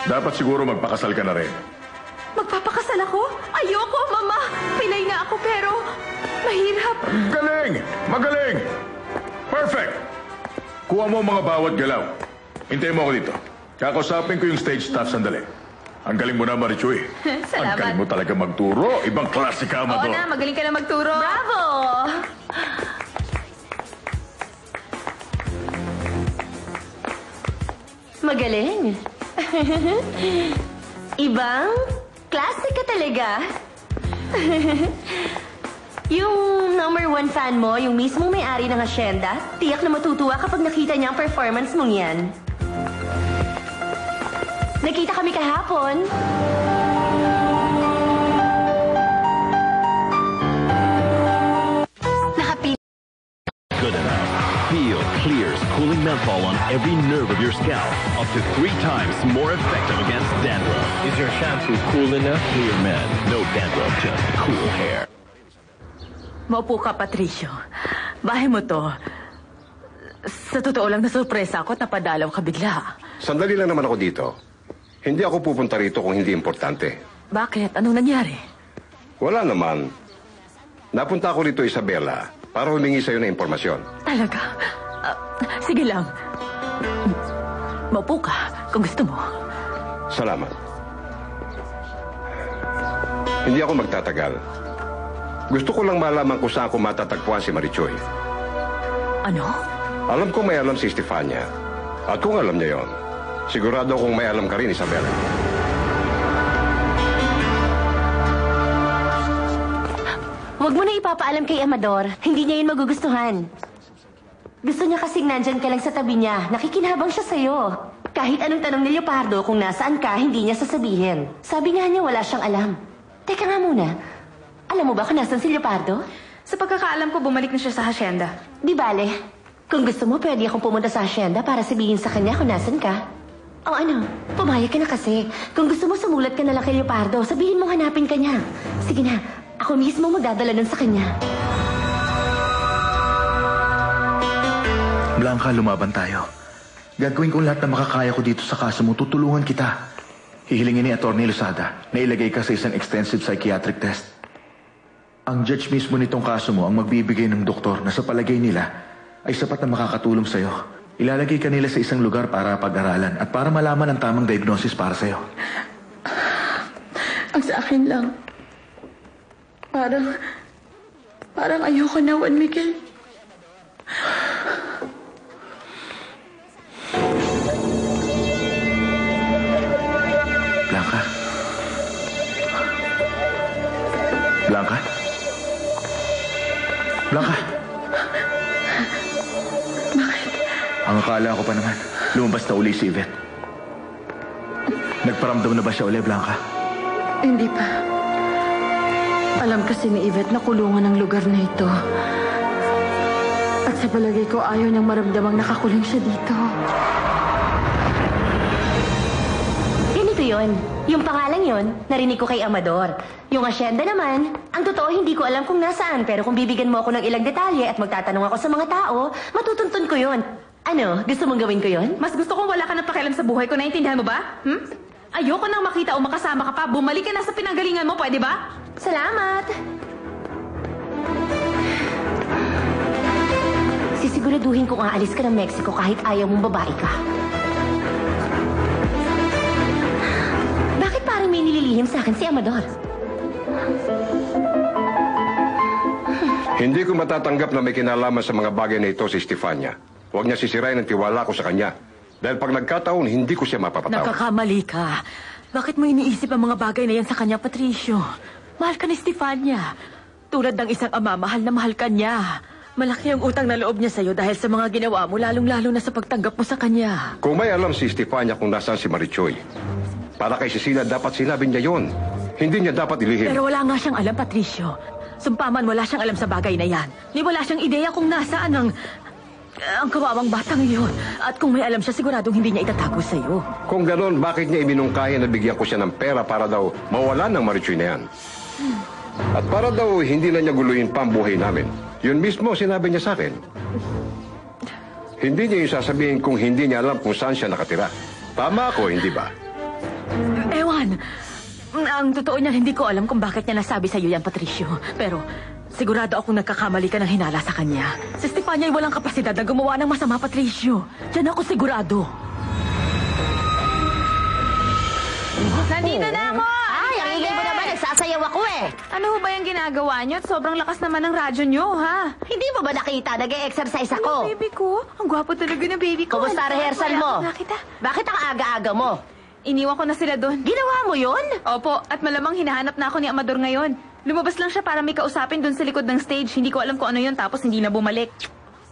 Dapat siguro magpakasal ka na rin. Magpapakasal ako? Ayoko, Mama. Pilay na ako pero mahirap. Galing! Magaling! Perfect! Kuha mo ang mga bawat galaw. Hintayin mo ako dito. Kakausapin ko yung stage staff sandali. Ang galing mo na, Marichoy. Salamat. Ang galing mo talaga magturo. Ibang klase ka, Oo Amador. na, magaling ka na magturo. Bravo! Magaling. Ibang klase ka talaga. Yung number 1 fan mo, yung mismong may-ari ng asyenda, tiyak na matutuwa kapag nakita niya ang performance mong yan. Nakita kami kahapon. Good enough. Feel Clear's cooling menthol on every nerve of your scalp. Up to 3 times more effective against dandruff. Is your shampoo cool enough? Clear Men. No dandruff, just cool hair. Maupo ka, Patricio. Bahay mo to. Sa totoo lang, nasurpresa ako at napadalaw ka bigla. Sandali lang naman ako dito. Hindi ako pupunta rito kung hindi importante. Bakit? Anong nangyari? Wala naman. Napunta ako rito, Isabela, para humingi sa'yo ng impormasyon. Talaga? Sige lang. Maupo ka kung gusto mo. Salamat. Hindi ako magtatagal. Gusto ko lang malaman kung saan ko matatagpuan si Marichoy. Ano? Alam ko may alam si Estefania. At kung alam niya yon, sigurado akong may alam ka rin, Isabela. Huwag mo na ipapaalam kay Amador. Hindi niya yun magugustuhan. Gusto niya kasing nandyan ka lang sa tabi niya. Nakikinhabang siya sa'yo. Kahit anong tanong ni Leopardo kung nasaan ka, hindi niya sasabihin. Sabi nga niya wala siyang alam. Teka nga muna. Alam mo ba kung nasaan si Leopardo? Sa pagkakaalam ko, bumalik na siya sa hacienda. Di bale. Kung gusto mo, pwede akong pumunta sa hacienda para sabihin sa kanya kung nasan ka. O ano, pumayag ka na kasi. Kung gusto mo, sumulat ka na lang kay Leopardo. Sabihin mo hanapin ka niya. Sige na, ako mismo magdadala nun sa kanya. Blanca, lumaban tayo. Gagawin ko lahat na makakaya ko dito sa kaso mo. Tutulungan kita. Hihilingin ni Atty. Losada na ilagay ka sa isang extensive psychiatric test. Ang judge mismo nitong kaso mo ang magbibigay ng doktor na sa palagay nila ay sapat na makakatulong sa'yo. Ilalagay ka nila sa isang lugar para pag-aralan at para malaman ang tamang diagnosis para sa'yo. Ang sa akin lang, parang ayoko na, Juan Miguel. Blanca? Blanca? Blanca? Bakit? Ang akala ko pa naman, lumabas na uli si Yvette. Nagparamdam na ba siya uli, Blanca? Hindi pa. Alam kasi ni Yvette na kulungan ang lugar na ito. At sa palagay ko, ayaw niyang maramdamang nakakulong siya dito. Ganito yon. Yung pangalan yon, narinig ko kay Amador. Yung asyenda naman, ang totoo hindi ko alam kung nasaan. Pero kung bibigyan mo ako ng ilang detalye at magtatanong ako sa mga tao, matutuntun ko yon. Ano, gusto mong gawin ko yon? Mas gusto kong wala ka ng pakialam sa buhay ko. Naintindihan mo ba? Ayoko nang makita o makasama ka pa. Bumalik ka na sa pinanggalingan mo, pwede ba? Salamat! Sisiguraduhin kong aalis ka ng Mexico kahit ayaw mong babae ka. Bakit parang may nililihim sa akin si Amador? Hindi ko matatanggap na may kinalaman sa mga bagay na ito si Estefania. Huwag niya sisirain ang tiwala ko sa kanya. Dahil pag nagkataon, hindi ko siya mapapatawad. Nakakamali ka. Bakit mo iniisip ang mga bagay na yan sa kanya, Patricio? Mahal ka ni Estefania. Tulad ng isang ama, mahal na mahal ka niya. Malaki ang utang na loob niya sa'yo dahil sa mga ginawa mo, lalong-lalo na sa pagtanggap mo sa kanya. Kung may alam si Estefania kung nasaan si Marichoy, para kay Cecilia dapat sinabi niya yon. Hindi niya dapat ilihim. Pero wala nga siyang alam, Patricio. Sumpaman, wala siyang alam sa bagay na yan. Ni wala siyang ideya kung nasaan ang kawawang batang iyon. At kung may alam siya, siguradong hindi niya itatago sa'yo. Kung ganon, bakit niya iminungkahi na bigyan ko siya ng pera para daw mawalan ng Marichoy na yan? At para daw hindi na niya guluhin pa ang buhay namin. Yun mismo sinabi niya sa akin. Hindi niya yung sasabihin kung hindi niya alam kung saan siya nakatira. Tama ako, hindi ba? Ewan. Ang totoo niyan, hindi ko alam kung bakit niya nasabi sa'yo yan, Patricio. Pero sigurado akong nagkakamali ka ng hinala sa kanya. Si Stefania ay walang kapasidad na gumawa ng masama, Patricio. Diyan ako sigurado. Nandito na ako! Ay, ang ingay mo naman. Nagsasayaw ako eh. Ano ho ba yung ginagawa niyo? At sobrang lakas naman ng radyo niyo, ha? Hindi mo ba nakita? Nag-e-exercise ako. Baby ko, ang gwapo talaga ng baby ko. Kumusta rehearsal mo? Wala kita. Bakit ang aga-aga mo? Iniwan ko na sila doon. Ginawa mo yun? Opo, at malamang hinahanap na ako ni Amador ngayon. Lumabas lang siya para may kausapin doon sa likod ng stage. Hindi ko alam kung ano yun, tapos hindi na bumalik.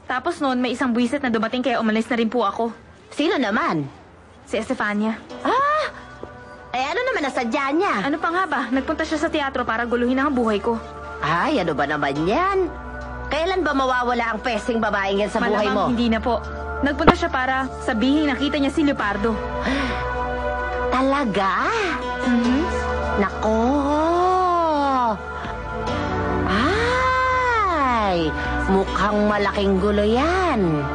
Tapos noon, may isang buwisit na dumating kaya umalis na rin po ako. Sino naman? Si Estefania. Ah! Eh, ano naman nasadya niya? Ano pa nga ba? Nagpunta siya sa teatro para guluhin ang buhay ko. Ay, ano ba naman yan? Kailan ba mawawala ang pesing babaeng yan sa buhay mo? Malamang hindi na po. Nagpunta siya para sabihin nakita niya si Leopardo. Talaga? Nako! Ay, mukhang malaking gulo yan.